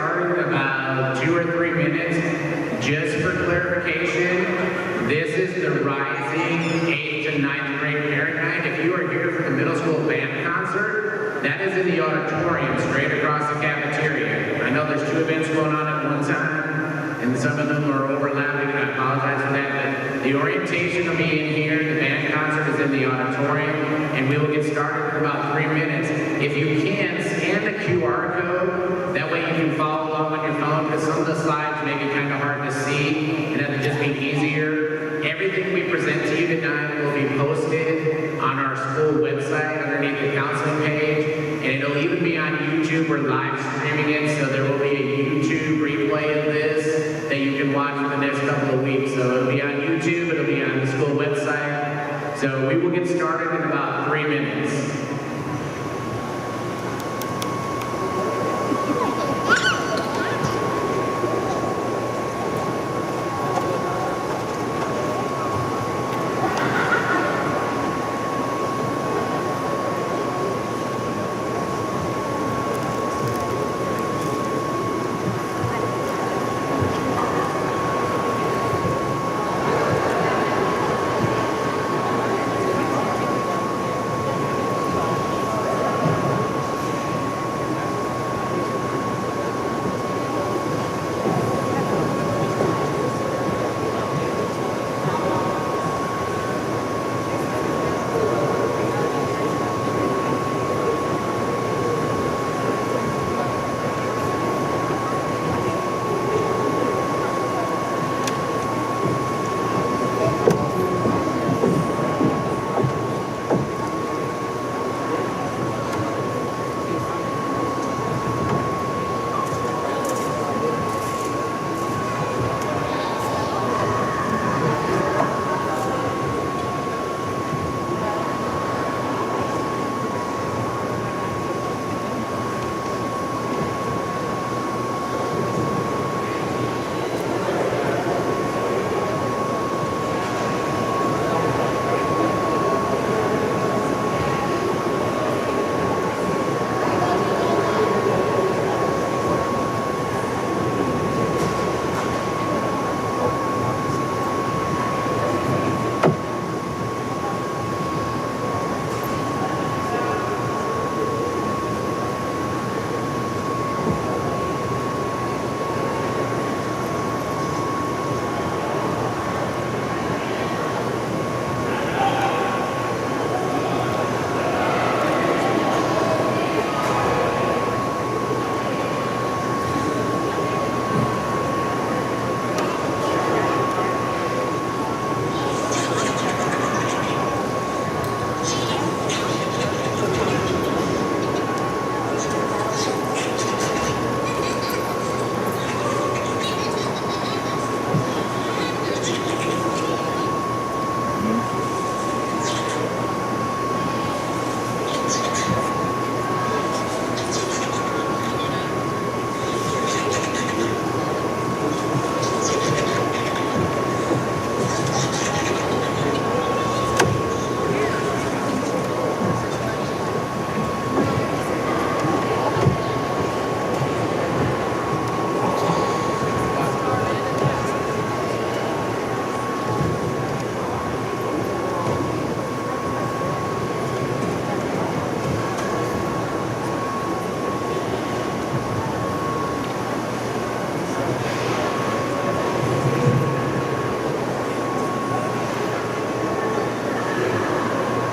started in about 2 or 3 minutes. Just for clarification, this is the rising 8th to 9th grade parent night. If you are here for the middle school band concert, that is in the auditorium straight across the cafeteria. I know there's 2 events going on at one time, and some of them are overlapping, and I apologize for that, but the orientation will be in here, the band concert is in the auditorium, and we will get started in about 3 minutes. If you can, scan the QR code, that way you can follow along on your phone, because some of the slides may be kind of hard to see, and it'll just be easier. Everything we present to you tonight will be posted on our school website underneath the counseling page, and it'll even be on YouTube. We're live streaming it, so there will be a YouTube replay of this that you can watch for the next couple of weeks. So it'll be on YouTube, it'll be on the school website. So we will get started in about 3 minutes.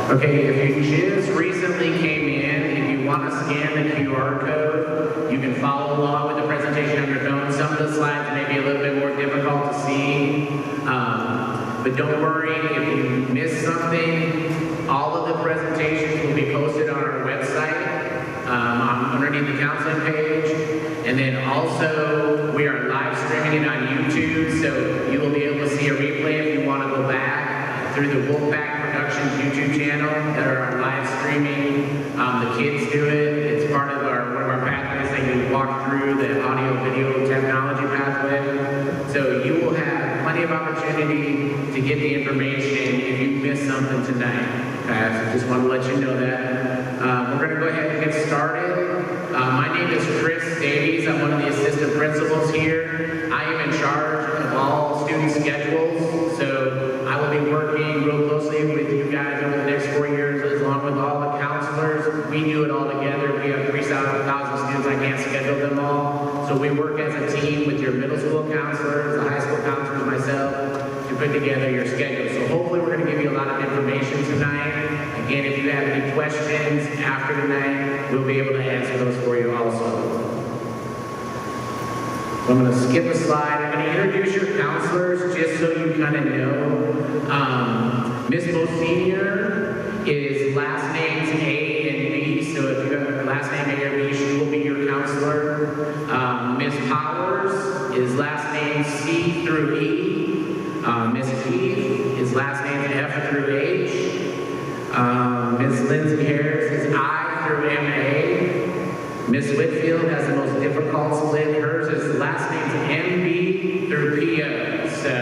Okay, if you just recently came in, if you want to scan the QR code, you can follow along with the presentation on your phone. Some of the slides may be a little bit more difficult to see, but don't worry if you miss something. All of the presentations will be posted on our website, underneath the counseling page, and then also we are live streaming it on YouTube, so you will be able to see a replay if you want to go back through the Wolfpack Productions YouTube channel that are live streaming. The kids do it. It's part of one of our pathways that you walk through, the audio video technology pathway. So you will have plenty of opportunity to get the information if you miss something tonight. Okay, so just want to let you know that. We're going to go ahead and get started. My name is Chris Davies. I'm one of the assistant principals here. I am in charge of all student schedules, so I will be working real closely with you guys over the next 4 years, along with all the counselors. We do it all together. We have 3,000 students. I can't schedule them all. So we work as a team with your middle school counselors, the high school counselors, myself, to put together your schedule. So hopefully we're going to give you a lot of information tonight. Again, if you have any questions after tonight, we'll be able to answer those for you also. So I'm going to skip a slide. I'm going to introduce your counselors just so you kind of know. Miss Monsignor is last names A and B, so if you have last name A or B, she will be your counselor. Miss Powers is last name C through E. Miss Keith is last name F through H. Miss Lindsay Harris is I through MA. Miss Whitfield has the most difficult split. Hers is last name's MB through PO. So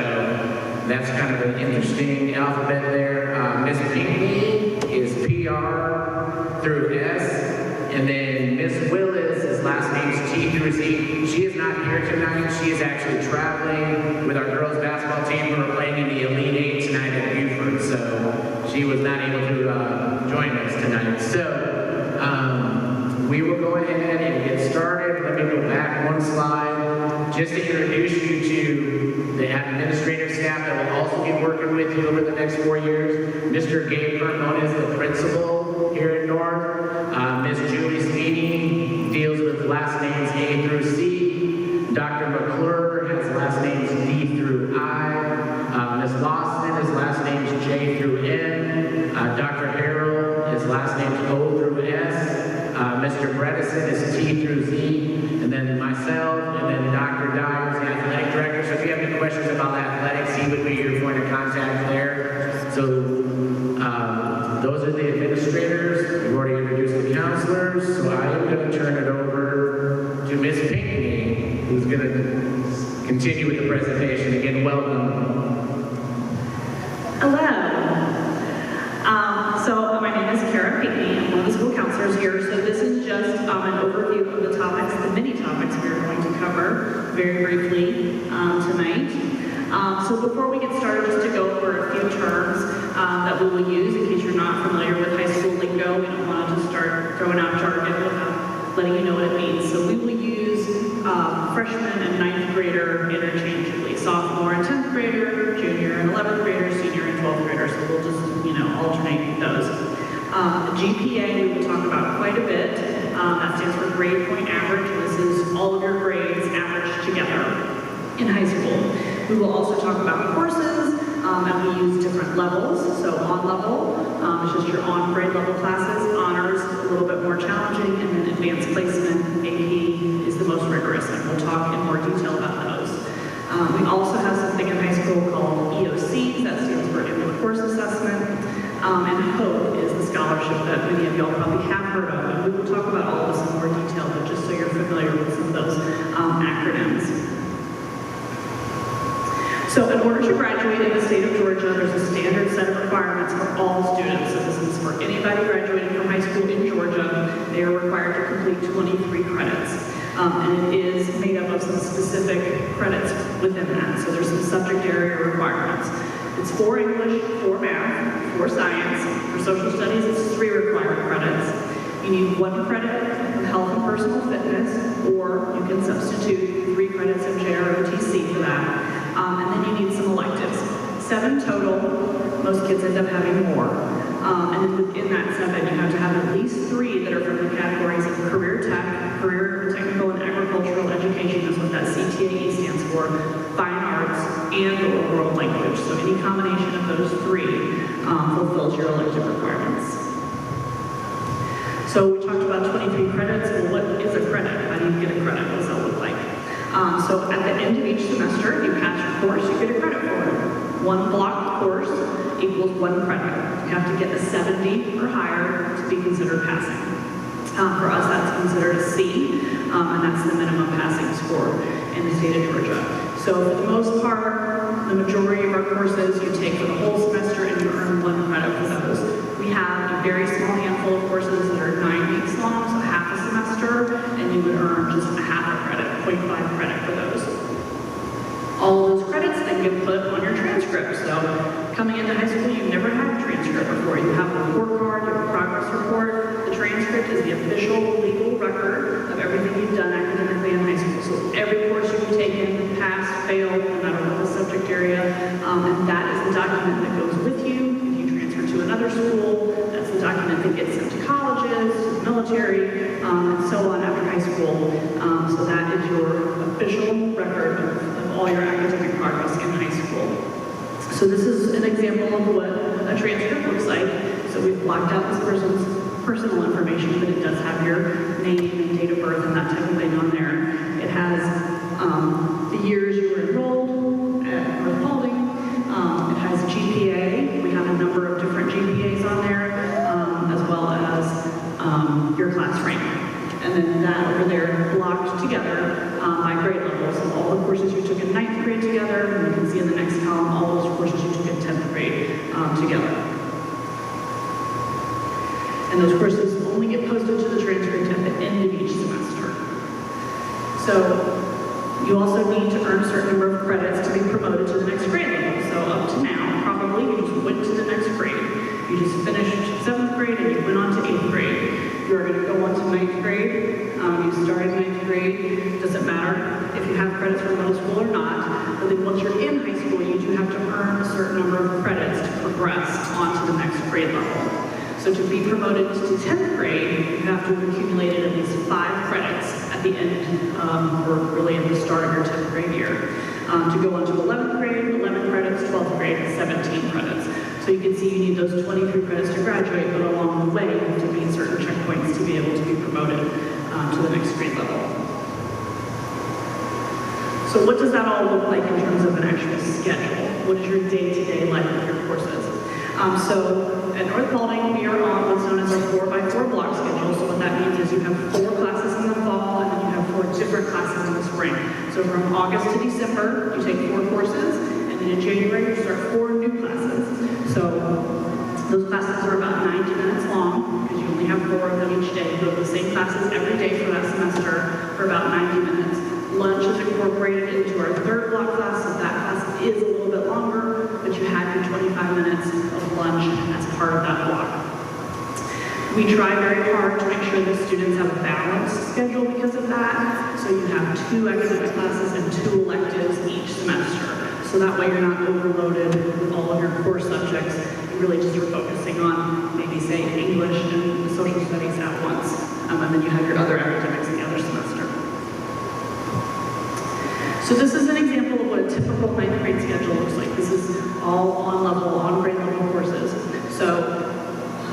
that's kind of an interesting alphabet there. Miss Pinckney is PR through S. And then Miss Willis, his last name's T through Z. She is not here tonight. She is actually traveling with our girls basketball team who are playing in the Elite Eight tonight at Buford. So she was not able to join us tonight. So we will go ahead and get started. Let me go back one slide just to introduce you to the administrative staff that will also be working with you over the next 4 years. Mr. Gabe Carmona is the principal here at North. Ms. Julie Sweeney deals with last names A through C. Dr. McClure has last names D through I. Ms. Lawson is last names J through N. Dr. Harrell is last names O through S. Mr. Bredesen is T through Z. And then myself, and then Dr. Dyer is the athletic director. So if you have any questions about athletics, he would be your point of contact there. So those are the administrators. We've already introduced the counselors. So I am going to turn it over to Ms. Pinckney, who's going to continue with the presentation. Again, welcome. Hello. So my name is Kara Pinckney. I'm one of the school counselors here. So this is just an overview of the topics, the many topics we're going to cover very briefly tonight. So before we get started, just to go over a few terms that we will use in case you're not familiar with high school lingo. We don't want to just start throwing out jargon without letting you know what it means. So we will use freshman and 9th grader interchangeably. Sophomore and 10th grader, junior and 11th grader, senior and 12th grader. So we'll just, alternate those. The GPA we will talk about quite a bit. That stands for grade point average. This is all of your grades averaged together in high school. We will also talk about courses, and we use different levels. So on level is just your on grade level classes. Honors, a little bit more challenging, and then advanced placement, AP, is the most rigorous, and we'll talk in more detail about those. We also have something in high school called EOC, that stands for Inward Course Assessment, and HOPE is the scholarship that many of y'all probably have heard of, and we will talk about all of this in more detail, but just so you're familiar with some of those acronyms. So in order to graduate in the state of Georgia, there's a standard set of requirements for all students. So this is for anybody graduating from high school in Georgia. They are required to complete 23 credits. And it is made up of some specific credits within that. So there's some subject area requirements. It's 4 English, 4 math, 4 science. For social studies, it's 3 required credits. You need 1 credit of health and personal fitness, or you can substitute 3 credits of JROTC for that. And then you need some electives. 7 total. Most kids end up having more. And then within that 7, you have to have at least 3 that are from the categories of career tech, career technical and agricultural education. That's what that CTAE stands for. Fine arts and or world language. So any combination of those 3 fulfills your elective requirements. So we talked about 23 credits. Well, what is a credit? How do you get a credit? What does that look like? So at the end of each semester, if you pass your course, you get a credit for it. 1 block course equals 1 credit. You have to get a 70 or higher to be considered passing. For us, that's considered a C, and that's the minimum passing score in the state of Georgia. So for the most part, the majority of our courses you take for the whole semester and you earn 1 credit for those. We have handful of courses that are 9 weeks long, so half a semester, and you would earn just a half a credit, 0.5 credit for those. All of those credits then get put on your transcript. So coming into high school, you've never had a transcript before. You have a report card, you have a progress report. The transcript is the official legal record of everything you've done academically in high school. So every course you've taken, passed, failed, no matter what the subject area, and that is the document that goes with you. If you transfer to another school, that's the document that gets sent to colleges, to the military, and so on after high school. So that is your official record of all your academic progress in high school. So this is an example of what a transcript looks like. So we've blocked out this person's personal information, but it does have your name and date of birth and that type of thing on there. It has the years you were enrolled at North Paulding. It has GPA. We have a number of different GPAs on there, as well as your class rank. And then that over there blocked together by grade level. So all the courses you took in 9th grade together, and you can see in the next column all those courses you took in 10th grade together. And those courses only get posted to the transcript at the end of each semester. So you also need to earn a certain number of credits to be promoted to the next grade level. So up to now, probably you just went to the next grade. You just finished 7th grade and you went on to 8th grade. You're going to go on to 9th grade. You started 9th grade. Doesn't matter if you have credits from middle school or not. But then once you're in high school, you do have to earn a certain number of credits to progress onto the next grade level. So to be promoted to 10th grade, you have to have accumulated at least 5 credits at the end, or really at the start of your 10th grade year. To go on to 11th grade, 11 credits, 12th grade, 17 credits. So you can see you need those 23 credits to graduate, but along the way, you have to meet certain checkpoints to be able to be promoted to the next grade level. So what does that all look like in terms of an actual schedule? What is your day-to-day life with your courses? So at North Paulding, we are on what's known as a 4x4 block schedule. So what that means is you have 4 classes in the fall, and then you have 4 different classes in the spring. So from August to December, you take 4 courses, and then in January, you start 4 new classes. So those classes are about 90 minutes long, because you only have 4 of them each day. You go to the same classes every day for that semester for about 90 minutes. Lunch is incorporated into our 3rd block class, so that class is a little bit longer, but you have your 25 minutes of lunch as part of that block. We try very hard to make sure the students have a balanced schedule because of that. So you have 2 academic classes and 2 electives each semester. So that way you're not overloaded with all of your core subjects. You really just are focusing on maybe say English and social studies at once. And then you have your other academics the other semester. So this is an example of what a typical 9th grade schedule looks like. This is all on grade level courses. So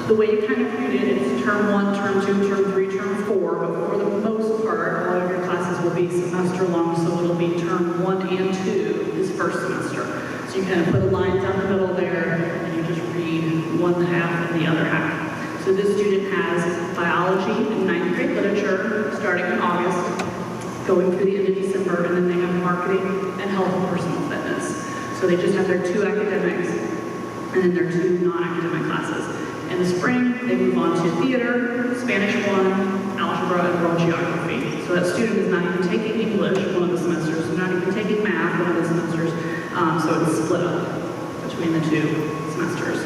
the way you kind of read it is term 1, term 2, term 3, term 4, but for the most part, all of your classes will be semester long, so it'll be term 1 and 2 is first semester. So you kind of put a line down the middle there, and you just read one half and the other half. So this student has biology and 9th grade literature starting in August, going through the end of December, and then they have marketing and health and personal fitness. So they just have their 2 academics, and then their 2 non-academic classes. In the spring, they move on to theater, Spanish 1, algebra, and world geography. So that student is not even taking English one of the semesters, they're not even taking math one of the semesters, so it's split up between the 2 semesters.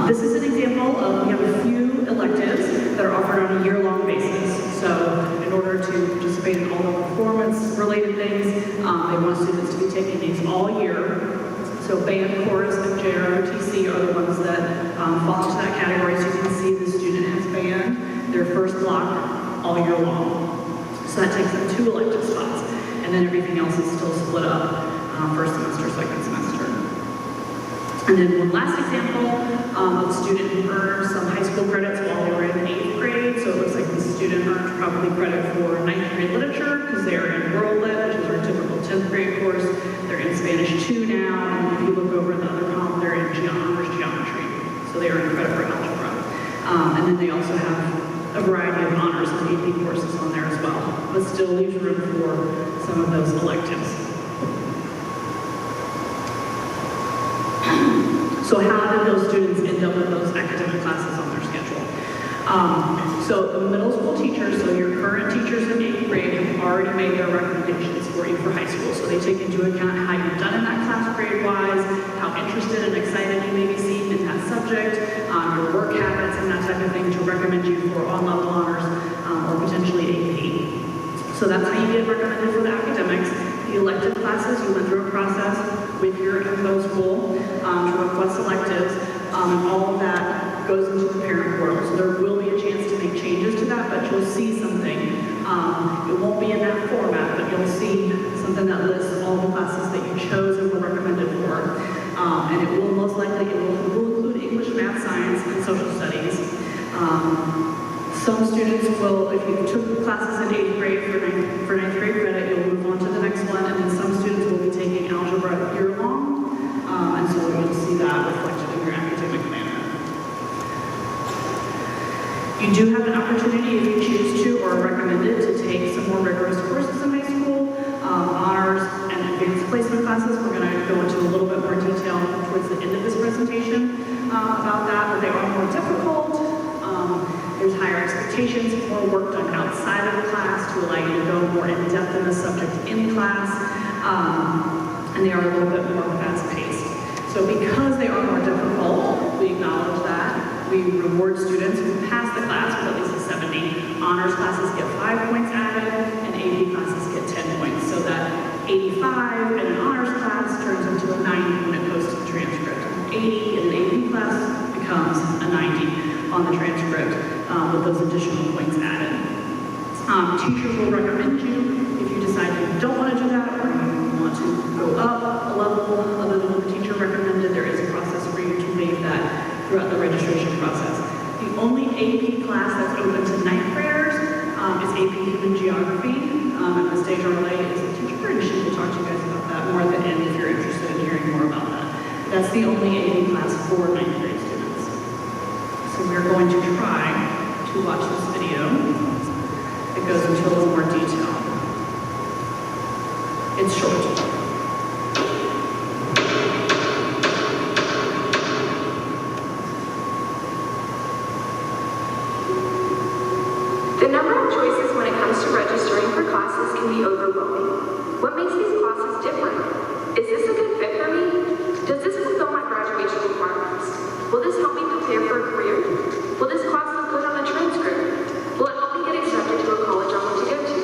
This is an example of, we have a few electives that are offered on a year-long basis. So in order to participate in all the performance-related things, they want students to be taking these all year. So band, chorus, and JROTC are the ones that fall into that category. So you can see the student has band, their first block, all year long. So that takes them 2 elective spots. And then everything else is still split up, first semester, second semester. And then one last example of a student who earned some high school credits while they were in 8th grade. So it looks like this student earned probably credit for 9th grade literature because they are in World Lit, which is our typical 10th grade course. They're in Spanish 2 now, and if you look over in the other column, they're in honors geometry. So they are in credit for algebra. And then they also have a variety of honors and AP courses on there as well, but still leaves room for some of those electives. So how did those students end up with those academic classes on their schedule? So the middle school teachers, so your current teachers in 8th grade have already made their recommendations for you for high school. So they take into account how you've done in that class grade-wise, how interested and excited you may be seeing in that subject, your work habits and that type of thing to recommend you for on-level honors or potentially AP. So that's how you get recommended for the academics. The elective classes, you went through a process with your info school to request electives, and all of that goes into the parent portal. So there will be a chance to make changes to that, but you'll see something. It won't be in that format, but you'll see something that lists all the classes that you chose and were recommended for. And it will most likely, it will include English, math, science, and social studies. Some students will, if you took classes in 8th grade for ninth grade credit, you'll move on to the next one, and then some students will be taking algebra year-long, and so you'll see that reflected in your academic management. You do have an opportunity, if you choose to or are recommended, to take some more rigorous courses in high school, honors and advanced placement classes. We're going to go into a little bit more detail towards the end of this presentation about that, but they are more difficult. There's higher expectations, more work done outside of the class to allow you to go more in depth in the subject in class, and they are a little bit more fast-paced. So because they are more difficult, we acknowledge that. We reward students who pass the class with at least a 70. Honors classes get 5 points added, and AP classes get 10 points. So that 85 in an honors class turns into a 90 when it goes to the transcript. 80 in an AP class becomes a 90 on the transcript with those additional points added. Teachers will recommend you if you decide you don't want to do that or you want to go up a level other than what the teacher recommended. There is a process for you to waive that throughout the registration process. The only AP class that's open to ninth graders is AP Human Geography. And Ms. Desjardins is the teacher, and she will talk to you guys about that more at the end if you're interested in hearing more about that. That's the only AP class for ninth grade students. So we're going to try to watch this video. It goes into a little more detail. It's short. The number of choices when it comes to registering for classes can be overwhelming. What makes these classes different? Is this a good fit for me? Does this fulfill my graduation requirements? Will this help me prepare for a career? Will this class look good on a transcript? Will it help me get accepted to a college I want to go to?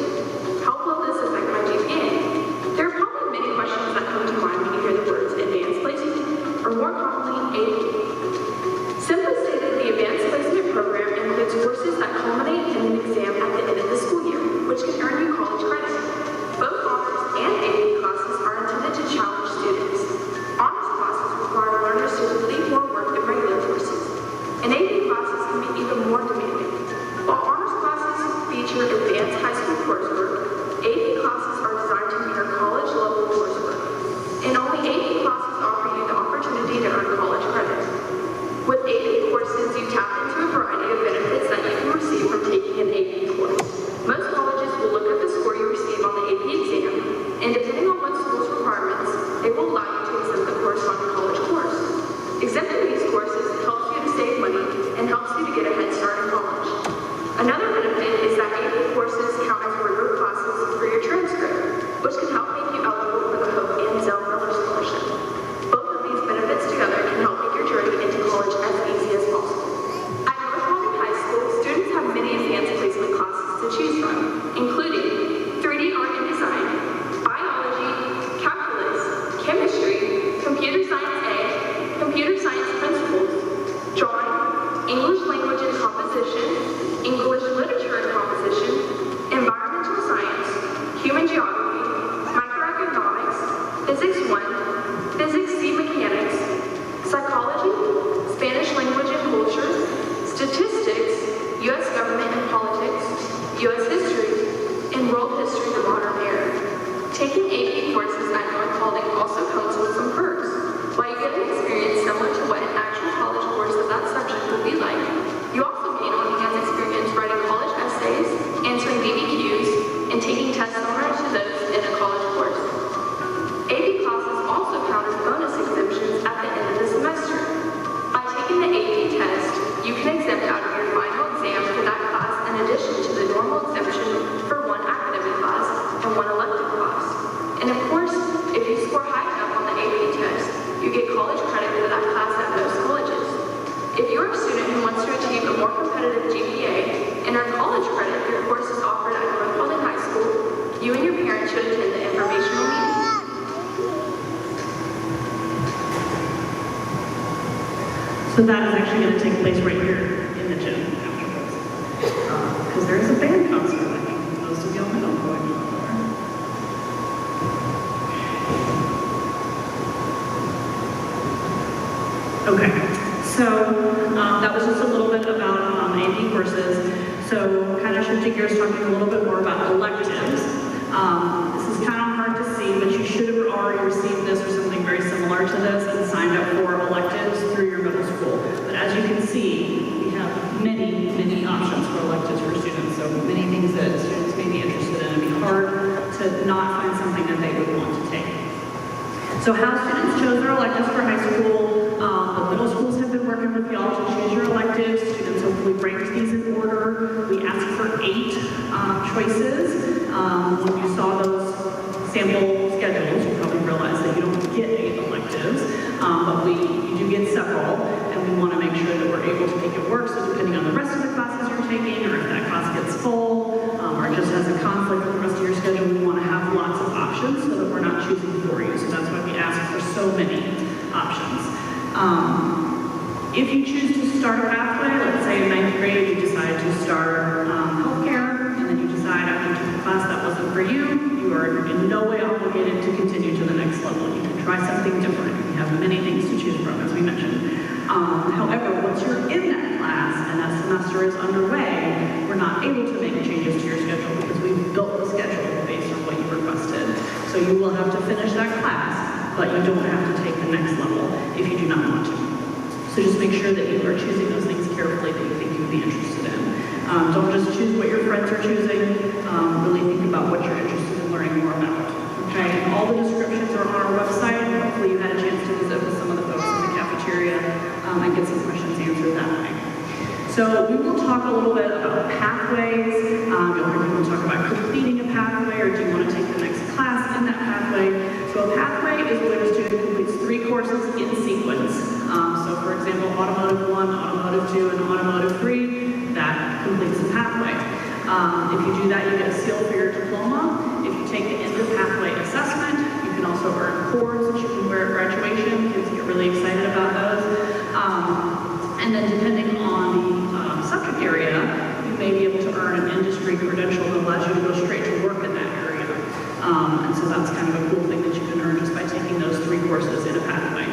How will this affect my GPA? There are probably many questions that come to mind when you hear the words advanced placement, or more commonly, AP. Simply stated, the advanced placement program includes courses that culminate in an exam at the end of the school year, which can earn you college credit. Both honors and AP So that is actually going to take place right here in the gym afterwards. Because there is a band concert, I think most of y'all know going on there. Okay, so that was just a little bit about AP courses. So kind of shifting gears, talking a little bit more about electives. This is kind of hard to see, but you should have already received this or something very similar to this and signed up for electives through your middle school. But as you can see, we have many, many options for electives for students. So many things that students may be interested in. It'd be hard to not find something that they would want to take. So how students chose their electives for high school, the middle schools have been working with y'all to choose your electives. Students hopefully ranked these in order. We asked for 8 choices. When you saw those sample schedules, you probably realized that you don't get 8 electives, but you do get several, and we want to make sure that we're able to make it work. So depending on the rest of the classes you're taking, or if that class gets full, or just has a conflict with the rest of your schedule, we want to have lots of options so that we're not choosing for you. So that's why we ask for so many options. If you choose to start a pathway, let's say in 9th grade you decide to start healthcare, and then you decide after you took a class that wasn't for you, you are in no way obligated to continue to the next level. You can try something different. You have many things to choose from, as we mentioned. However, once you're in that class and that semester is underway, we're not able to make changes to your schedule because we've built the schedule based on what you requested. So you will have to finish that class, but you don't have to take the next level if you do not want to. So just make sure that you are choosing those things carefully that you think you'd be interested in. Don't just choose what your friends are choosing. Really think about what you're interested in learning more about. Okay, and all the descriptions are on our website. Hopefully you had a chance to visit with some of the folks in the cafeteria and get some questions answered that way. So we will talk a little bit about pathways. You'll hear people talk about completing a pathway, or do you want to take the next class in that pathway? So a pathway is when a student completes 3 courses in sequence. So for example, Automotive 1, Automotive 2, and Automotive 3, that completes the pathway. If you do that, you get a seal for your diploma. If you take the end of pathway assessment, you can also earn cords that you can wear at graduation. Kids get really excited about those. And then depending on the subject area, you may be able to earn an industry credential that allows you to go straight to work in that area. And so that's kind of a cool thing that you can earn just by taking those 3 courses in a pathway.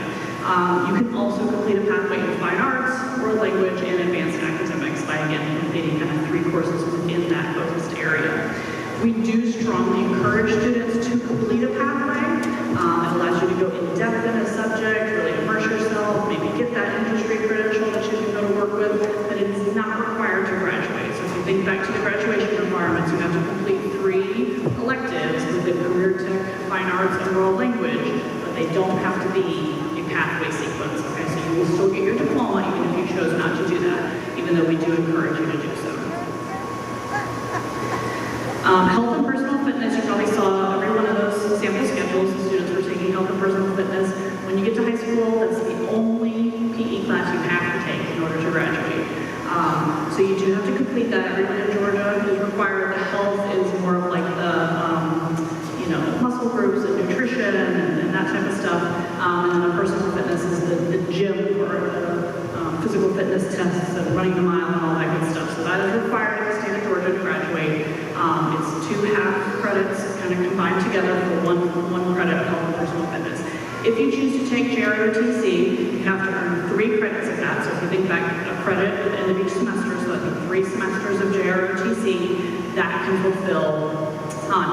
You can also complete a pathway in fine arts, world language, and advanced academics by, again, completing kind of 3 courses within that focused area. We do strongly encourage students to complete a pathway. It allows you to go in depth in a subject, really immerse yourself, maybe get that industry credential that you can go to work with, but it is not required to graduate. So if you think back to the graduation requirements, you have to complete 3 electives within career tech, fine arts, and world language, but they don't have to be pathway sequence. Okay, so you will still get your diploma even if you chose not to do that, even though we do encourage you to do so. Health and personal fitness, you probably saw every one of those sample schedules. The students were taking health and personal fitness. When you get to high school, that's the only PE class you have to take in order to graduate. So you do have to complete that. Everyone in Georgia is required. The health is more of like the muscle groups and nutrition and that type of stuff. And then the personal fitness is the gym or the physical fitness tests and running the mile and all that good stuff. So that is required in the state of Georgia to graduate. It's 2 half credits kind of combined together for one credit of health and personal fitness. If you choose to take JROTC, you have to earn 3 credits of that. So if you think back, a credit at the end of each semester, so I think 3 semesters of JROTC, that can fulfill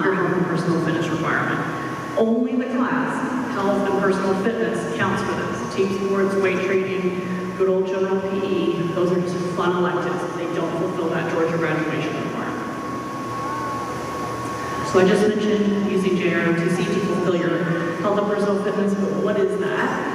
your health and personal fitness requirement. Only the class, health and personal fitness, counts for this. Team sports, weight training, good old general PE, those are just fun electives. They don't fulfill that Georgia graduation requirement. So I just mentioned using JROTC to fulfill your health and personal fitness, but what is that?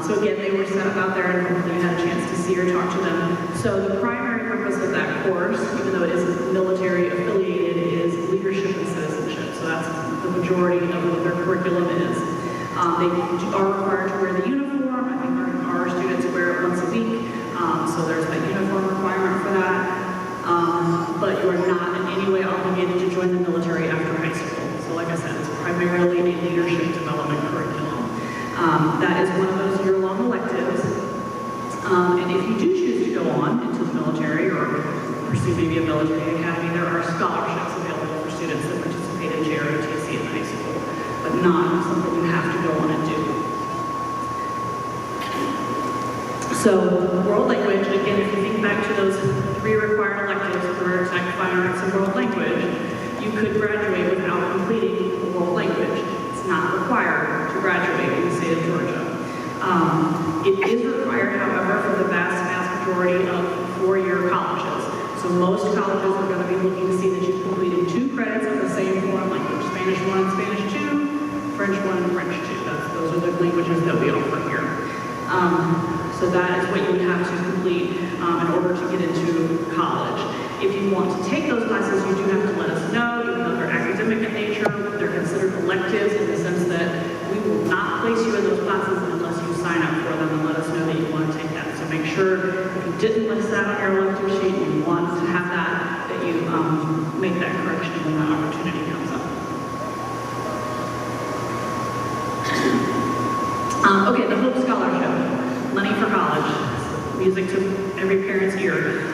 So again, they were set up out there and hopefully you had a chance to see or talk to them. So the primary purpose of that course, even though it is military affiliated, is leadership and citizenship. So that's the majority of what their curriculum is. They are required to wear the uniform. I think our students wear it once a week. So there's that uniform requirement for that. But you are not in any way obligated to join the military after high school. So like I said, it's primarily a leadership development curriculum. That is one of those year-long electives. And if you do choose to go on into the military or pursue maybe a military academy, there are scholarships available for students that participate in JROTC in high school, but not something you have to go on and do. So world language, again, if you think back to those 3 required electives for tech, fine arts, and world language, you could graduate without completing world language. It's not required to graduate in the state of Georgia. It is required, however, for the vast majority of 4-year colleges. So most colleges are going to be looking to see that you've completed 2 credits of the same foreign language, Spanish 1 and Spanish 2, French 1 and French 2. Those are the languages that we offer here. So that is what you would have to complete in order to get into college. If you want to take those classes, you do have to let us know, even though they're academic in nature, they're considered electives in the sense that we will not place you in those classes unless you sign up for them and let us know that you want to take that. So make sure if you didn't list that on your elective sheet, you want to have that you make that correction when that opportunity comes up. Okay, the Hope Scholarship, money for college, music to every parent's ear.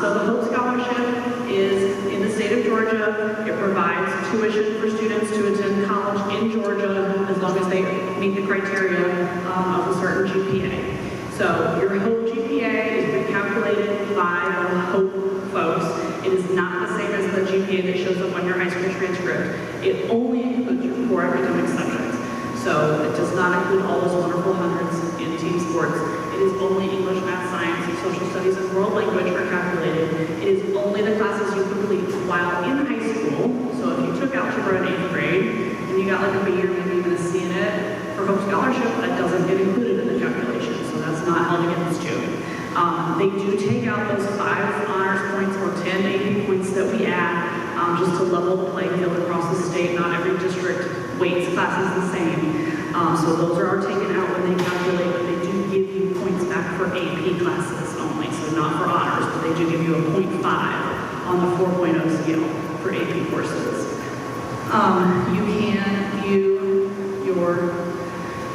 So the Hope Scholarship is in the state of Georgia. It provides tuition for students to attend college in Georgia as long as they meet the criteria of a certain GPA. So your Hope GPA is recalculated by the Hope folks. It is not the same as the GPA that shows up on your high school transcript. It only includes your core academic subjects. So it does not include all those wonderful hundreds in team sports. It is only English, math, science, and social studies and world language are calculated. It is only the classes you complete while in high school. So if you took algebra in 8th grade and you got like a B or maybe even a C in it for Hope Scholarship, that doesn't get included in the calculation. So that's not held against you. They do take out those 5 honors points or 10 AP points that we add just to level the playing field across the state. Not every district weights classes the same. So those are taken out when they calculate, but they do give you points back for AP classes only. So not for honors, but they do give you a 0.5 on the 4.0 scale for AP courses. You can view your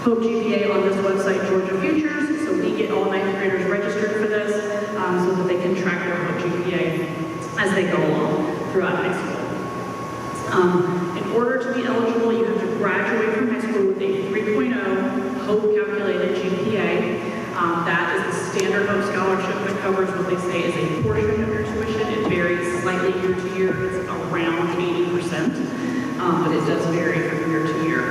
Hope GPA on this website, Georgia Futures. So we get all 9th graders registered for this so that they can track their Hope GPA as they go along throughout high school. In order to be eligible, you have to graduate from high school with a 3.0 Hope calculated GPA. That is the standard Hope Scholarship that covers what they say is a portion of your tuition. It varies slightly year to year. It's around 80%, but it does vary from year to year.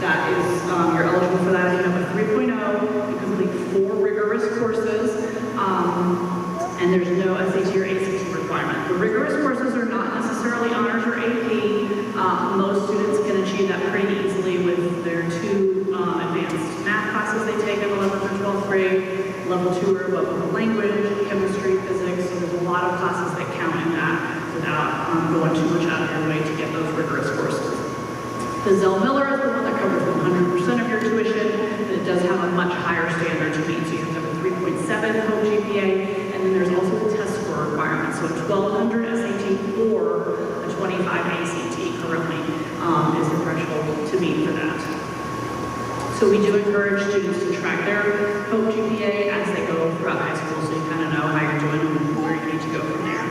That is, you're eligible for that if you have a 3.0, you complete 4 rigorous courses, and there's no SAT or ACT requirement. The rigorous courses are not necessarily honors or AP. Most students can achieve that pretty easily with their 2 advanced math classes they take in 11th or 12th grade. Level 2 are what with language, chemistry, physics, so there's a lot of classes that count in that without going too much out of your way to get those rigorous courses. The Zell Miller is the one that covers 100% of your tuition, but it does have a much higher standard to meet. So you have to have a 3.7 Hope GPA, and then there's also the test score requirement. So a 1200 SAT or a 25 ACT currently is the threshold to meet for that. So we do encourage students to track their Hope GPA as they go throughout high school, so you kind of know how you're doing and where you need to go from there.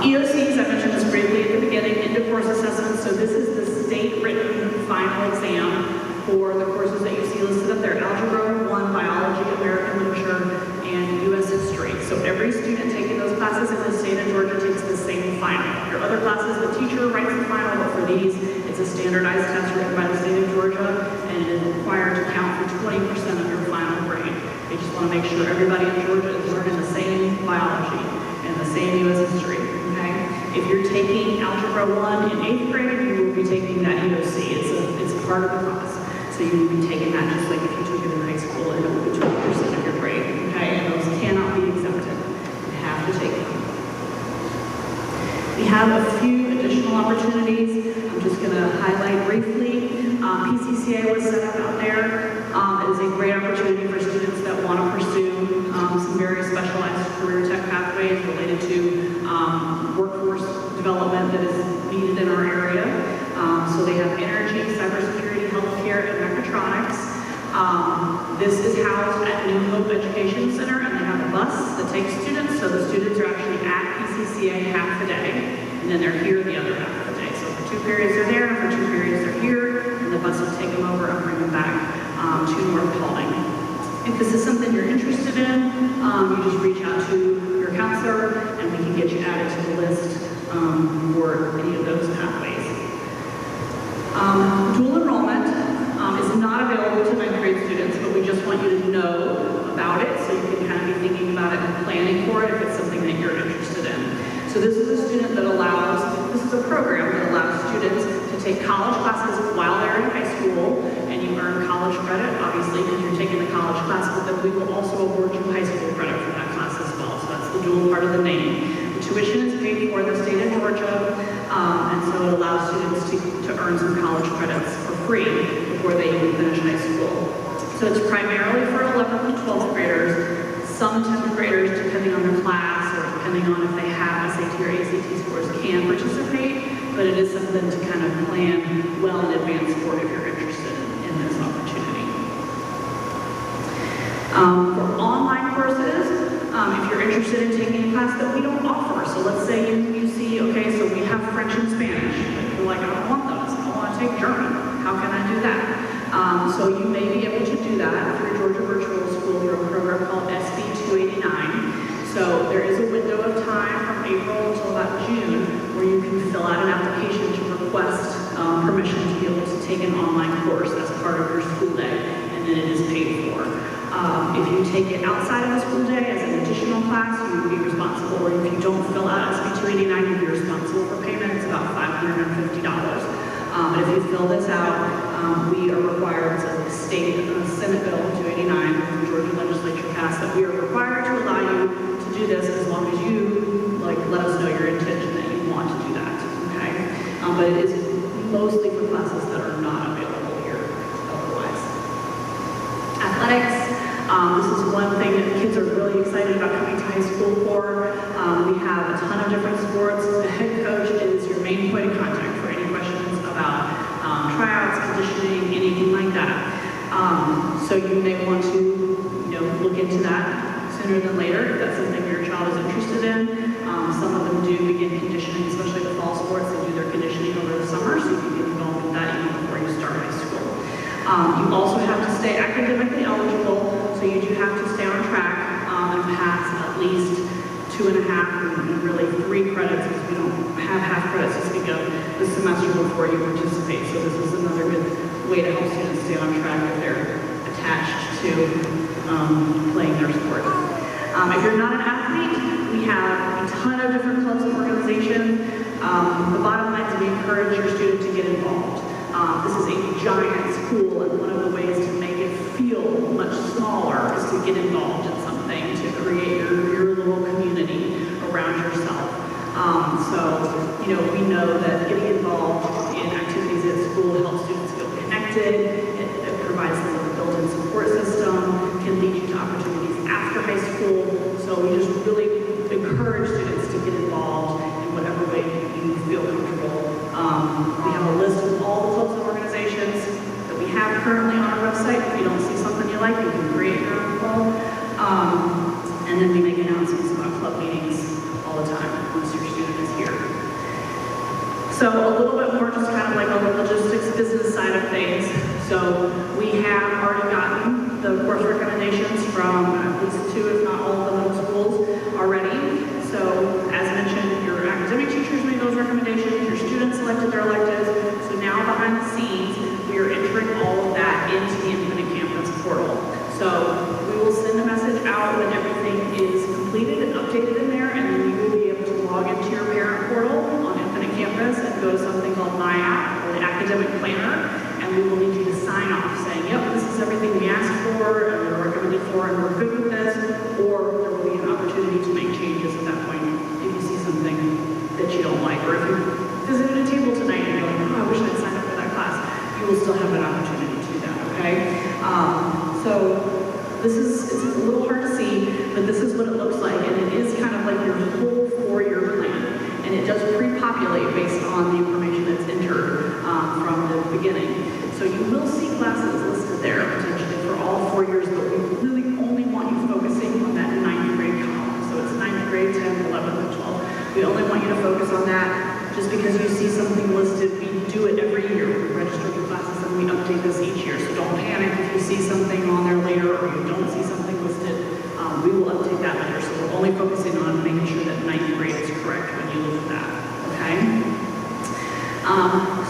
EOCs, I mentioned this briefly at the beginning, end-of-course assessments. So this is the state-written final exam for the courses that you see listed up there: Algebra 1, Biology, American Literature, and U.S. History. So every student taking those classes in the state of Georgia takes the same final. Your other classes, the teacher writes the final, but for these, it's a standardized test written by the state of Georgia, and it is required to count for 20% of your final grade. They just want to make sure everybody in Georgia is learning the same biology and the same U.S. history, okay? If you're taking Algebra 1 in 8th grade, you will be taking that EOC. It's part of the class. So you will be taking that just like if you took it in high school, and it will be 20% of your grade, okay? And those cannot be exempted. You have to take them. We have a few additional opportunities. I'm just gonna highlight briefly. PCCA was set up out there. It is a great opportunity for students that want to pursue some very specialized career tech pathways related to workforce development that is needed in our area. So they have energy, cybersecurity, healthcare, and mechatronics. This is housed at take students, so the students are actually at PCCA half the day, and then they're here the other half of the day. So for 2 periods they're there, and for 2 periods they're here, and the bus will take them over and bring them back to North Paulding. If this is something you're interested in, you just reach out to your counselor, and we can get you added to the list for any of those pathways. Dual enrollment is not available to 9th grade students, but we just want you to know about it so you can kind of be thinking about it and planning for it if it's something that you're interested in. So this is a student that allows, this is a program that allows students to take college classes while they're in high school, and you earn college credit, obviously, because you're taking the college class, but then we will also award you high school credit for that class as well. So that's the dual part of the name. The tuition is paid for in the state of Georgia, and so it allows students to earn some college credits for free before they even finish high school. So it's primarily for 11th and 12th graders. Some 10th graders, depending on their class or depending on if they have SAT or ACT scores, can participate, but it is something to kind of plan well in advance for if you're interested in this opportunity. For online courses, if you're interested in taking a class that we don't offer, so let's say you see, okay, so we have French and Spanish, but you're like, I don't want those, I want to take German, how can I do that? So you may be able to do that through Georgia Virtual School through a program called SB 289. So there is a window of time from April until about June where you can fill out an application to request permission to be able to take an online course as part of your school day, and then it is paid for. If you take it outside of the school day as an additional class, you would be responsible, or if you don't fill out SB 289, you'd be responsible for payment. It's about $550. But if you fill this out, we are required, to state Senate Bill 289, the Georgia legislature passed, that we are required to allow you to do this as long as you let us know your intention that you want to do that. Okay, but it is mostly for classes that are not available here otherwise. Athletics. This is one thing that kids are really excited about coming to high school for. We have a ton of different sports. The head coach is your main point of contact for any questions about tryouts, conditioning, anything like that. So you may want to, look into that sooner than later if that's something your child is interested in. Some of them do begin conditioning, especially the fall sports. They do their conditioning over the summer, so you can get involved with that even before you start high school. You also have to stay academically eligible, so you do have to stay on track and pass at least 2.5 and really 3 credits, because we don't have half credits to speak of this semester before you participate. So this is another good way to help students stay on track if they're attached to playing their sport. If you're not an athlete, we have a ton of different clubs and organizations. The bottom line is we encourage your student to get involved. This is a giant school, and one of the ways to make it feel much smaller is to get involved in something, to create your little community around yourself. We know that getting involved in activities at school helps students feel connected, it provides them with a built-in support system, can lead you to opportunities after high school. So we just really encourage students to get involved in whatever way you feel comfortable. We have a list of all the clubs and organizations that we have currently on our website. If you don't see something you like, you can create your own club. And then we make announcements about club meetings all the time once your student is here. So a little bit more just kind of like on the logistics business side of things. So we have already gotten the course recommendations from at least 2, if not all of the middle schools already. So as mentioned, your academic teachers made those recommendations, your students selected their electives. So now behind the scenes, we are entering all of that into the Infinite Campus portal. So we will send a message out when everything is completed and updated in there, and then you will be able to log into your parent portal on Infinite Campus and go to something called My App, or the Academic Planner, and we will need you to sign off saying, yep, this is everything we asked for, and we're recommended for, and we're good with this, or there will be an opportunity to make changes at that point if you see something that you don't like, or if you visited a table tonight and you're like, oh, I wish I'd signed up for that class, you will still have an opportunity to do that, okay? So this is, it's a little hard to see, but this is what it looks like, and it is kind of like your whole 4-year plan, and it does pre-populate based on the information that's entered from the beginning. So you will see classes listed there potentially for all 4 years, but we really only want you focusing on that 9th grade column. So because you see something listed, we do it every year. We register the classes and we update this each year. So don't panic if you see something on there later or you don't see something listed. We will update that later. So we're only focusing on making sure that 9th grade is correct when you look at that, okay?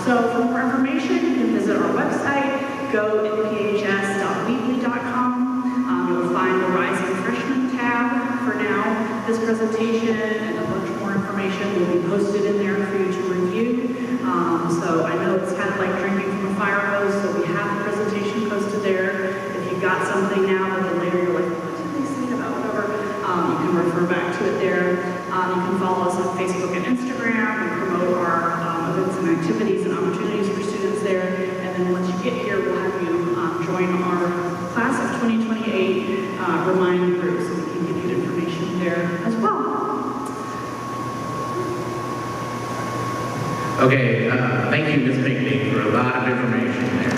So for more information, you can visit our website, go.phs.weebly.com. You'll find the Rising Freshman tab for now. This presentation and a bunch more information will be posted in there for you to review. So I know it's kind of like drinking from a fire hose, so we have the presentation posted there. If you've got something now, but then later you're like, what did they say about whatever? You can refer back to it there. You can follow us on Facebook and Instagram. We promote our events and activities and opportunities for students there. And then once you get here, we'll have you join our class of 2028 Remind group, so we can give you information there as well. Okay, thank you, Ms. Pinckney, for a lot of information there.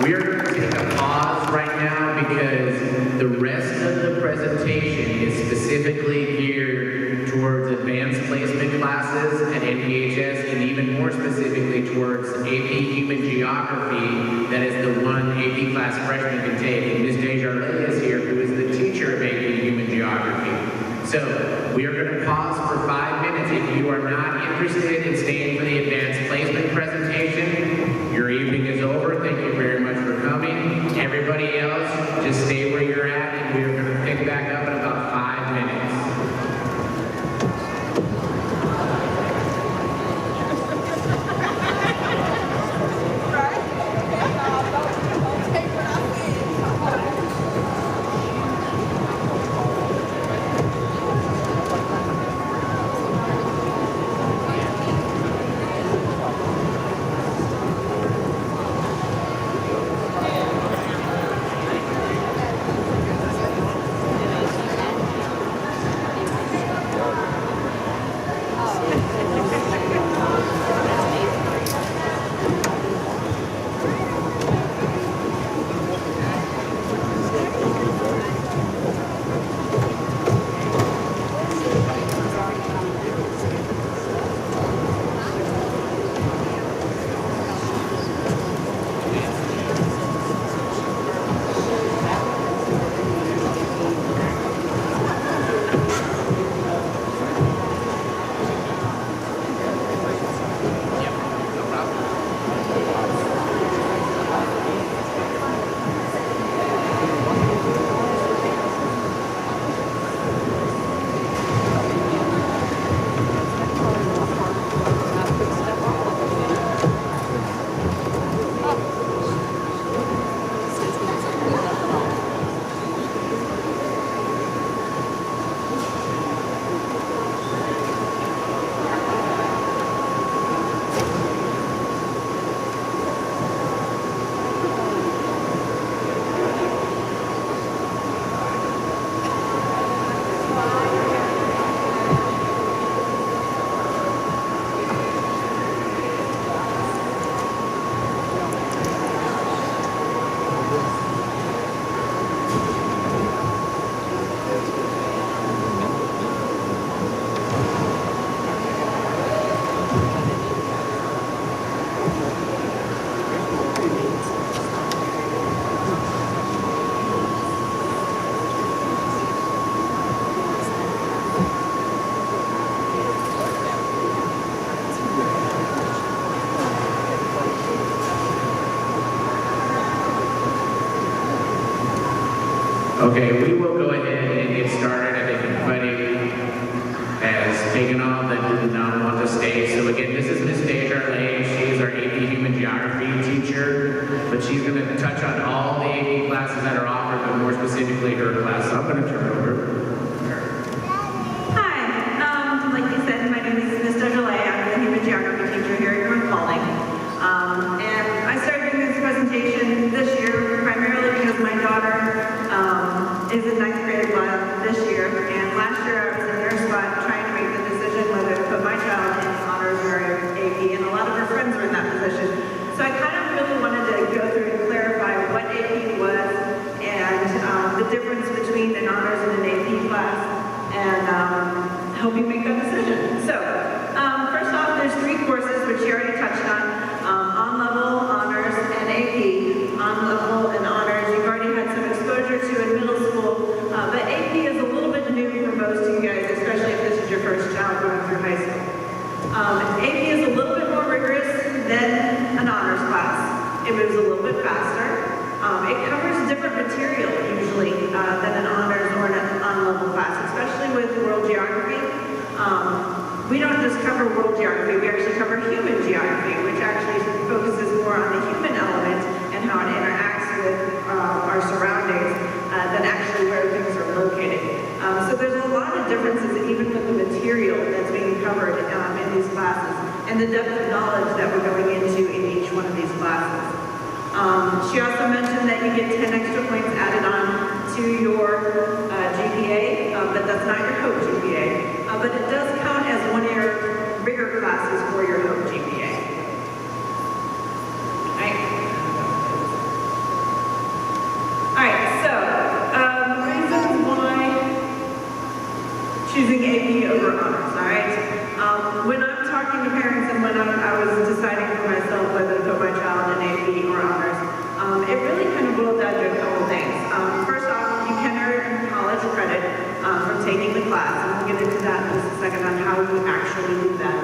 We are going to take a pause right now because the rest of the presentation is specifically geared towards advanced placement classes at NPHS and even more specifically towards AP Human Geography, that is the one AP class freshmen can take. And Ms. Desjardins is here, who is the teacher of AP Human Geography. So we are going to pause for 5 minutes. If you are not interested in staying for the advanced placement presentation, your evening is over. Thank you very much for coming. Everybody else, just stay where you're at, and we are going to pick back up in about 5 minutes. Okay, we will go ahead and get started. I think everybody has taken off that did not want to stay. So again, this is Ms. Desjardins. She is our AP Human Geography teacher, but she's going to touch on all the AP classes that are offered, but more specifically her class. So I'm going to turn it over to her. Hi, like you said, my name is Ms. Desjardins. I'm the Human Geography teacher here at North Paulding. And I started doing this presentation this year primarily because my daughter is in 9th grade this year, and last year I was in their spot trying to make the decision whether to put my child in honors or AP, and a lot of her friends were in that position. So I kind of really wanted to go through and clarify what AP was and the difference between an honors and an AP help you make that decision. So, first off, there's 3 courses, which you already touched on level, honors, and AP. On level and honors, you've already had some exposure to in middle school, but AP is a little bit new for most of you guys, especially if this is your first child going through high school. AP is a little bit more rigorous than an honors class. It moves a little bit faster. It covers different material usually than an honors or an on-level class, especially with world geography. We don't just cover world geography, we actually cover human geography, which actually focuses more on the human element and how it interacts with our surroundings than actually where things are located. So there's a lot of differences even with the material that's being covered in these classes and the depth of knowledge that we're going into in each one of these classes. She also mentioned that you get 10 extra points added on to your GPA, but that's not your HOPE GPA. But it does count as one of your bigger classes for your HOPE GPA. Alright, so reasons why choosing AP over honors, alright? When I'm talking to parents and when I was deciding for myself whether to put my child in AP or honors, it really kind of boiled down to a couple things. First off, you can earn college credit from taking the class, and we'll get into that in just a second on how you actually do that.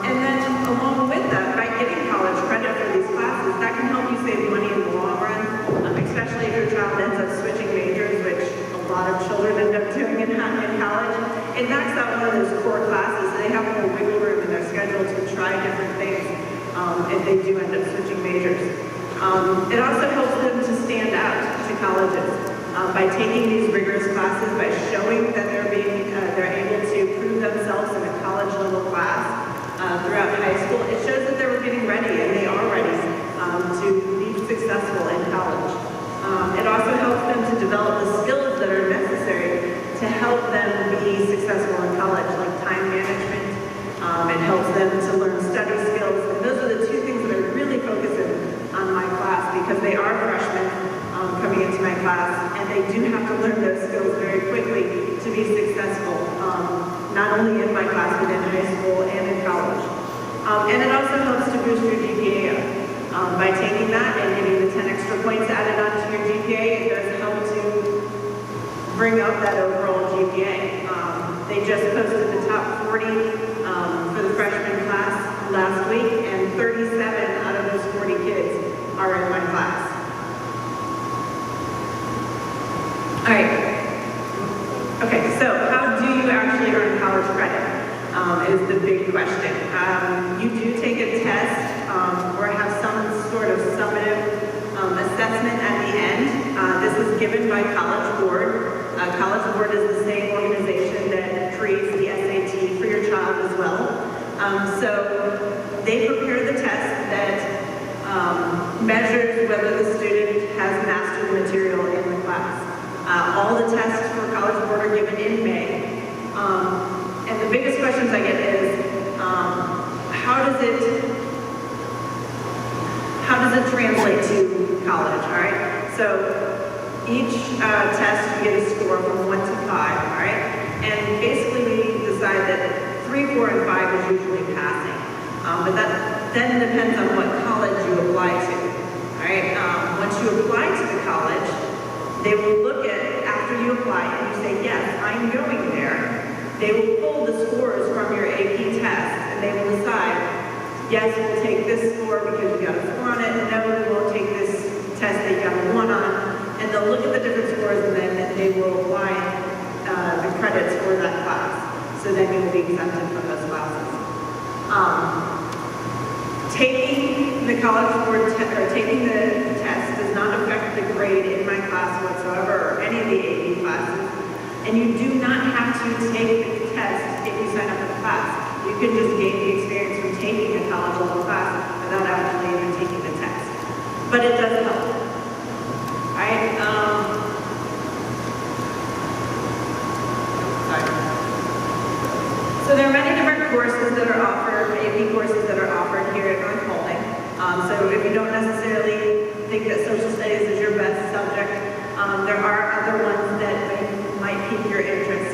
And then along with that, by getting college credit for these classes, that can help you save money in the long run, especially if your child ends up switching majors, which a lot of children end up doing in college. It knocks out one of those core classes, so they have more wiggle room in their schedule to try different things if they do end up switching majors. It also helps them to stand out to colleges by taking these rigorous classes, by showing that they're able to prove themselves in a college level class throughout high school. It shows that they were getting ready, and they are ready to be successful in college. It also helps them to develop the skills that are necessary to help them be successful in college, like time management. It helps them to learn study skills, and those are the 2 things that are really focusing on my class because they are freshmen coming into my class, and they do have to learn those skills very quickly to be successful, not only in my class, but in high school and in college. And it also helps to boost your GPA up. By taking that and getting the 10 extra points added onto your GPA, it does help to bring up that overall GPA. They just posted the top 40 for the freshman class last week, and 37 out of those 40 kids are in my class. All right. Okay, so how do you actually earn college credit is the big question. You do take a test or have some sort of summative assessment at the end. This is given by College Board. College Board is the same organization that creates the SAT for your child as well. So they prepare the test that measures whether the student has mastered the material in the class. All the tests for College Board are given in May. And the biggest questions I get is, how does it translate to college, all right? So each test you get a score from 1 to 5, all right? And basically we decide that 3, 4, and 5 is usually passing. But that then depends on what college you apply to, all right? Once you apply to the college, they will look at, after you apply and you say, yes, I'm going there, they will pull the scores from your AP test and they will decide, yes, we'll take this score because you got a 4 on it, no, we won't take this test that you got a 1 on, and they'll look at the different scores and then they will apply the credits for that class. So then you will be exempted from those classes. Taking the College Board or taking the test does not affect the grade in my class whatsoever, or any of the AP classes. And you do not have to take the test if you sign up for the class. You can just gain the experience from taking a college level class without actually even taking the test. But it does help. Alright? So there are many different courses that are offered, AP courses that are offered here at North Paulding. So if you don't necessarily think that social studies is your best subject, there are other ones that might pique your interest.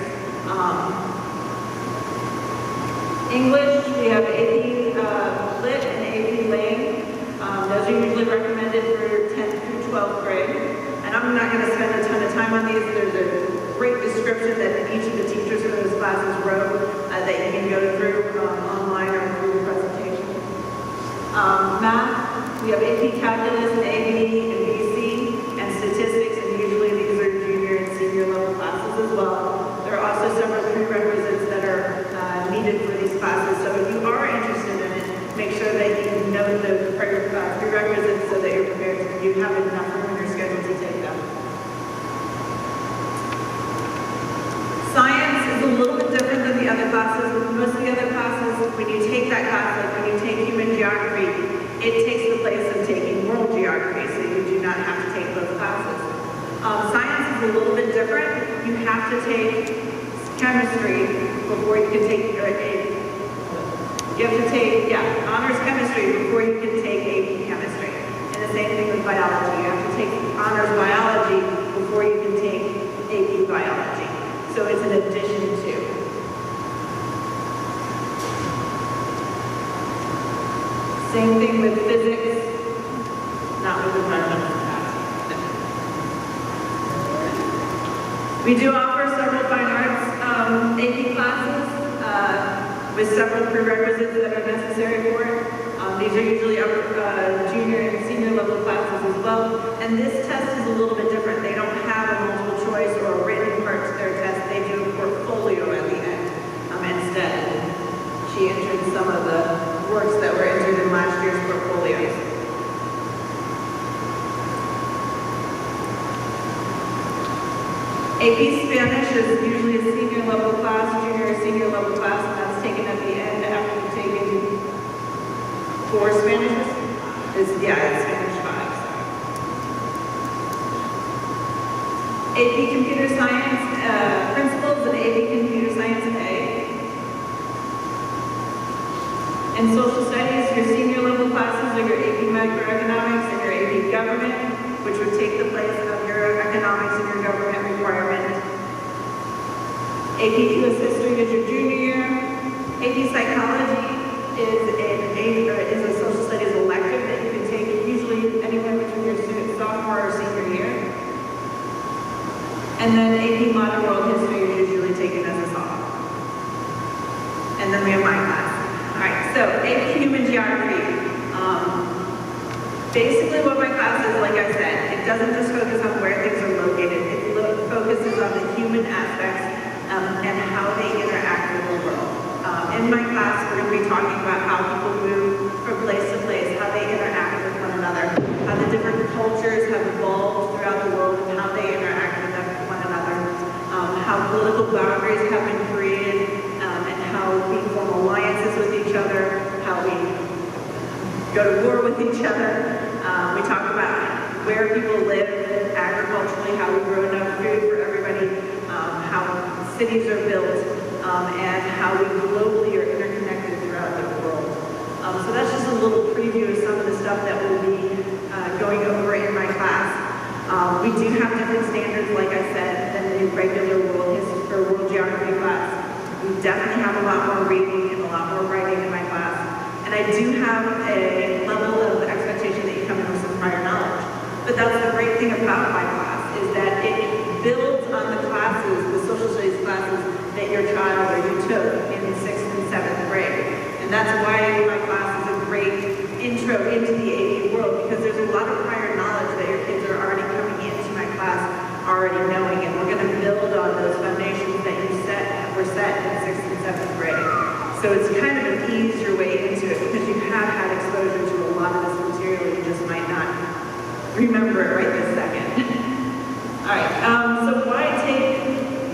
And I'm not going to spend a ton of time on these. There's a great description that each of the teachers for those classes wrote that you can go through online or through the presentation. Math, we have AP Calculus, AB, and BC, and Statistics, and usually these are junior and senior level classes as well. There are also several prerequisites that are needed for these classes, so if you are interested in it, make sure that you know the prerequisites so that you're prepared, you have enough room in your schedule to take them. Science is a little bit different than the other classes. Most of the other classes, when you take that class, like when you take human geography, it takes the place of taking world geography, so you do not have to take those classes. Science is a little bit different. You have to take chemistry before you can take, honors chemistry before you can take AP chemistry. And the same thing with biology. You have to take honors biology before you can take AP biology. So it's an addition to. Same thing with physics, not with the environmental math. We do offer several fine arts AP classes with several prerequisites that are necessary for it. These are usually junior and senior level classes as well. And this test is a little bit different. They don't have a multiple choice or a written part to their test. They do a portfolio at the end instead. She entered some of the works that were entered in last year's portfolios. AP Spanish is usually a senior level class, junior or senior level class, and that's taken at the end after you've taken 4 Spanishes. It's Spanish 5. AP Computer Science Principles and AP Computer Science A. And Social Studies, your senior level classes are your AP Macroeconomics and your AP Government, which would take the place of your economics and your government requirement. AP US History is your junior year. AP Psychology is a social studies elective that you can take usually anywhere between your sophomore or senior year. And then AP Modern World History is usually taken as a sophomore. And then we have my class. All right, so AP Human Geography. Basically what my class is, like I said, it doesn't just focus on where things are located. It focuses on the human aspects and how they interact with the world. In my class, we're going to be talking about how people move from place to place, how they interact with one another, how the different cultures have evolved throughout the world and how they interact with one another, how political boundaries have been created, and how we form alliances with each other, how we go to war with each other. We talk about where people live agriculturally, how we grow enough food for everybody, how cities are built, and how we globally are interconnected throughout the world. So that's just a little preview of some of the stuff that we'll be going over in my class. We do have different standards, like I said, than the regular world history or world geography class. We definitely have a lot more reading and a lot more writing in my class. And I do have a level of expectation that you come in with some prior knowledge. But that's the great thing about my class, is that it builds on the classes, the social studies classes that your child or you took in 6th and 7th grade. And that's why my class is a great intro into the AP world, because there's a lot of prior knowledge that your kids are already coming into my class already knowing, and we're going to build on those foundations that were set in 6th and 7th grade. So it's kind of an easier way into it because you have had exposure to a lot of this material. You just might not remember it right this second. All right, so why take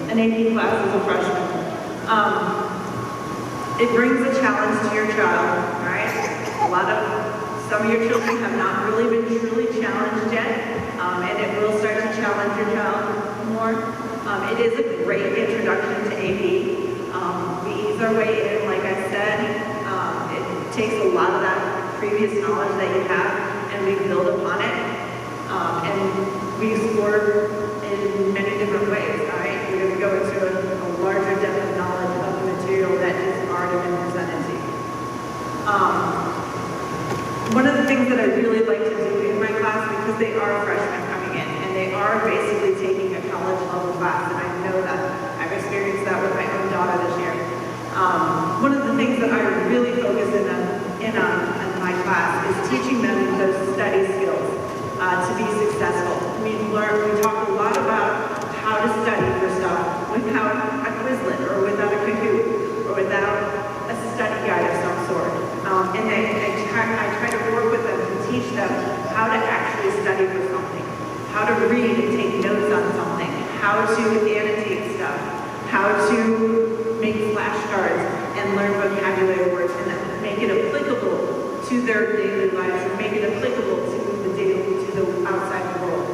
an AP class as a freshman? It brings a challenge to your child, all right? Some of your children have not really been truly challenged yet, and it will start to challenge your child more. It is a great introduction to AP. We ease our way in, like I said. It takes a lot of that previous knowledge that you have, and we build upon it. And we explore in many different ways, all right? We're going to go into a larger depth of knowledge of the material that has already been presented to you. One of the things that I really like to do in my class, because they are freshmen coming in, and they are are basically taking a college level class, and I know that. I've experienced that with my own daughter this year. One of the things that I really focus in on my class is teaching them those study skills to be successful. We talk a lot about how to study for stuff without a Quizlet or without a Kahoot or without a study guide of some sort. And I try to work with them to teach them how to actually study for something, how to read and take notes on something, how to annotate stuff, how to make flashcards and learn vocabulary words and then make it applicable to their daily lives and make it applicable to the outside world.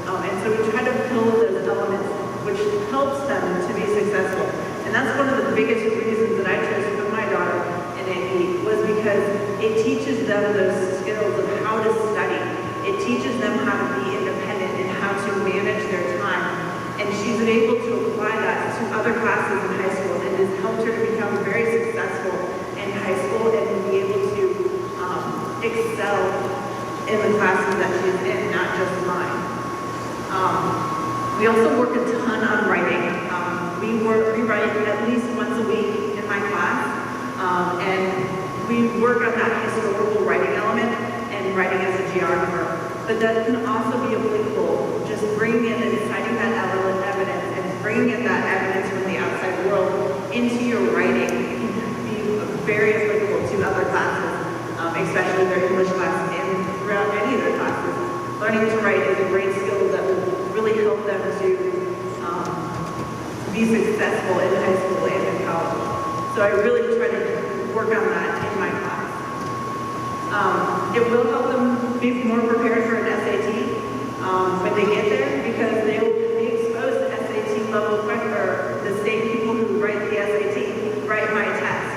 And so we try to build those elements which helps them to be successful. And that's one of the biggest reasons that I chose to put my daughter in AP was because it teaches them those skills of how to study. It teaches them how to be independent and how to manage their time. And she's been able to apply that to other classes in high school and has helped her to become very successful in high school and be able to excel in the classes that she's in, not just mine. We also work a ton on writing. We write at least once a week in my class, and we work on that historical writing element and writing as a geographer. But that can also be applicable, just bringing in and citing that evidence and bringing in that evidence from the outside world into your writing can be very applicable to other classes, especially their English class and throughout any of their classes. Learning to write is a great skill that will really help them to be successful in high school and in college. So I really try to work on that in my class. It will help them be more prepared for an SAT when they get there because they will be exposed to SAT level questions, or the same people who write the SAT write my test.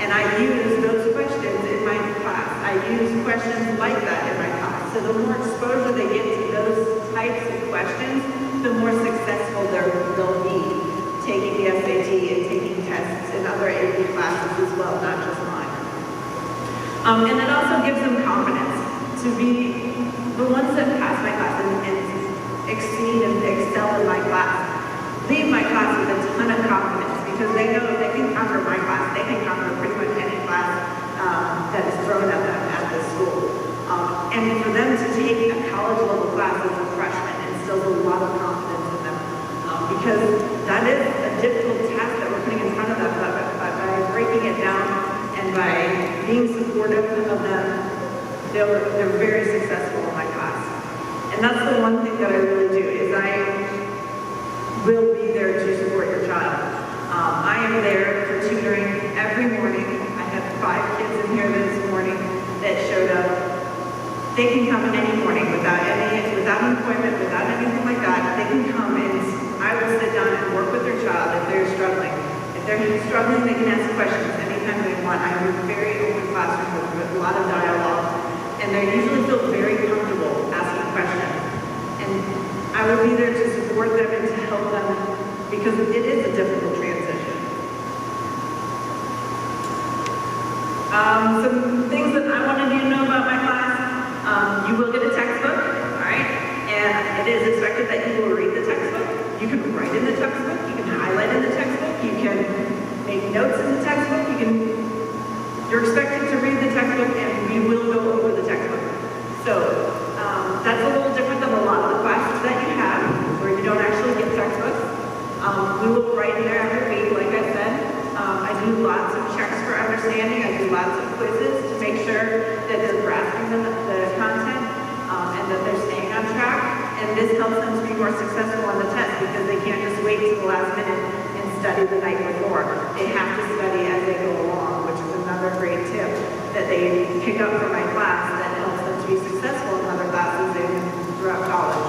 And I use those questions in my class. I use questions like that in my class. So the more exposure they get to those types of questions, the more successful they'll be taking the SAT and taking tests in other AP classes as well, not just mine. And it also gives them confidence to be the ones that pass my class and exceed and excel in my class. Leave my class with a ton of confidence because they know if they can conquer my class, they can conquer pretty much any class that is thrown at them at this school. And for them to take a college level class as a freshman instills a lot of confidence in them because that is a difficult task that we're putting in front of them, but by breaking it down and by being supportive of them, they're very successful in my class. And that's the one thing that I really do is I will be there to support your child. I am there for tutoring every morning. I have 5 kids in here this morning that showed up. They can come in any morning without an appointment, without anything like that. They can come and I will sit down and work with their child if they're struggling. If they're struggling, they can ask questions anytime they want. I have a very open classroom with a lot of dialogue, and they usually feel very comfortable asking questions. And I will be there to support them and to help them because it is a difficult transition. Some things that I wanted you to know about my class. You will get a textbook, all right? And it is expected that you will read the textbook. You can write in the textbook. You can highlight in the textbook. You can make notes in the textbook. You're expected to read the textbook, and we will go over the textbook. So that's a little different than a lot of the classes that you have, where you don't actually get textbooks. We will write in there every week, like I said. I do lots of checks for understanding. I do lots of quizzes to make sure that they're grasping the content and that they're staying on track. And this helps them to be more successful on the test because they can't just wait till the last minute and study the night before. They have to study as they go along, which is another great tip that they pick up from my class that helps them to be successful in other classes and throughout college.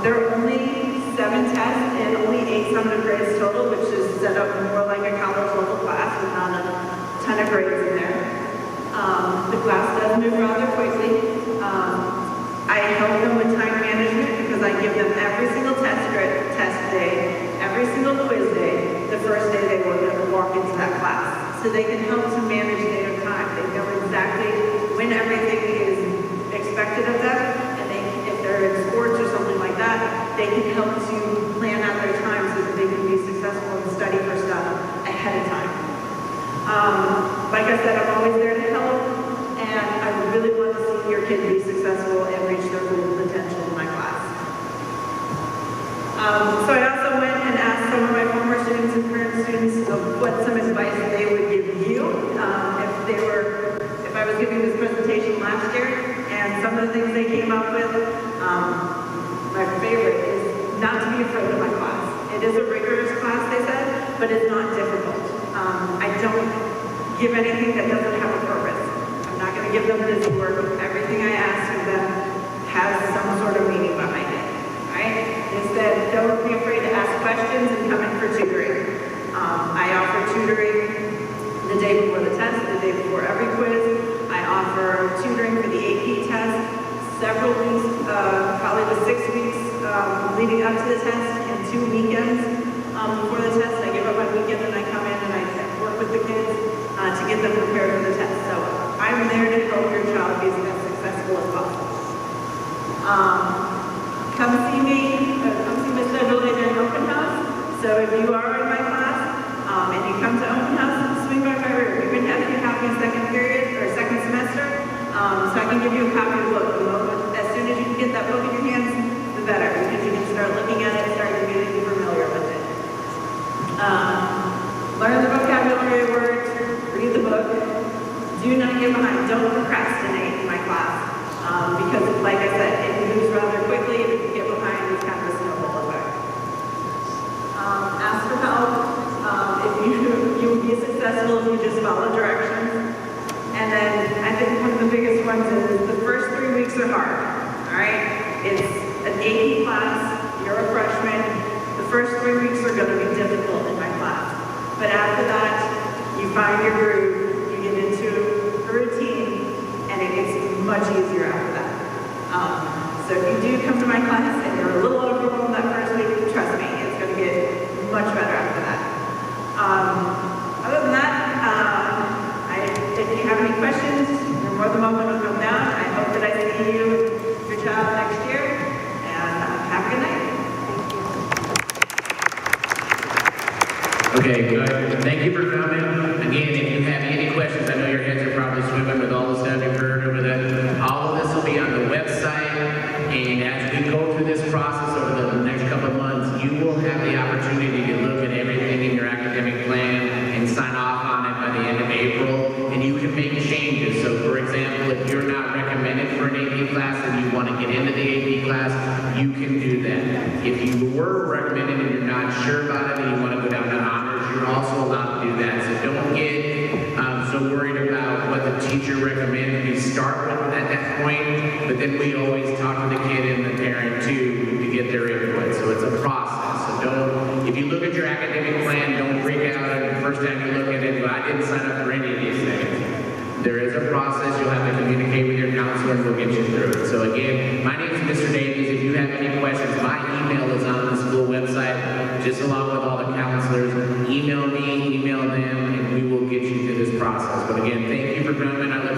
There are only 7 tests and only 8 summative grades total, which is set up more like a college level class with not a ton of grades in there. The class does move rather quickly. I help them with time management because I give them every single test day, every single quiz day, the first day they walk into that class. So they can help to manage their time. They know exactly when everything is expected of them, and if they're in sports or they can help to plan out their time so that they can be successful and study for stuff ahead of time. Like I said, I'm always there to help, and I really want to see your kid be successful and reach their full potential in my class. So I also went and asked some of my former students and current students of what some advice they would give you if I was giving this presentation last year, and some of the things they came up with. My favorite is not to be afraid of my class. It is a rigorous class, they said, but it's not difficult. I don't give anything that doesn't have a purpose. I'm not going to give them busy work. Everything I ask of them has some sort of meaning behind it. Right? Instead, don't be afraid to ask questions and come in for tutoring. I offer tutoring the day before the test, the day before every quiz. I offer tutoring for the AP test several weeks, probably the 6 weeks leading up to the test, and 2 weekends before the test. I give up my weekend and I come in and I work with the kids to get them prepared for the test. So I'm there to help your child be as successful as possible. Come see me, come see Ms. Desjardins during open house. So if you are in my class and you come to open house, swing by my room. We've been having a copy in second period or second semester, so I can give you a copy of the book. As soon as you can get that book in your hands, the better, because you can start looking at it and start getting familiar with it. Learn the vocabulary words, read the book. Do not get behind. Don't procrastinate in my class. Because, like I said, it moves rather quickly, and if you get behind, it's kind of a snowball effect. Ask for help. If you will be successful if you just follow directions. And then I think one of the biggest ones is the first 3 weeks are hard. All right, it's an AP class. You're a freshman. The first 3 weeks are going to be difficult in my class, but after that, you find your groove. You get into a routine, and it gets much easier after that. So if you do come to my class and you're a little overwhelmed that first week, trust me, it's going to get much better after that. Other than that, if you have any questions, you're more than welcome to come down. I hope that I see your child next year, and have a good night. Okay, good. Thank you for coming. Again, if you have any questions, I know your heads are probably swimming with all the stuff you've heard over that. All of this will be on the website, and as we go through this process over the next couple of months, you will have the opportunity to look at everything in your academic plan and sign off on it by the end of April, and you can make changes. So, for example, if you're not recommended for an AP class and you want to get into the AP class, you can do that. If you were recommended and you're not sure about it and you want to go down to honors, you're also allowed to do that. So don't get so worried about what the teacher recommends. We start with at that point, but then we always talk to the kid and the parent too to get their input. So it's a process. So if you look at your academic plan, don't freak out the first time you look at it, but I didn't sign up for any of these things. There is a process. You'll have to communicate with your counselor and we'll get you through it. So again, my name is Mr. Davies. If you have any questions, my email is on the school website, just along with all the counselors. Email me, email them, and we will get you through this process. But again, thank you for coming. I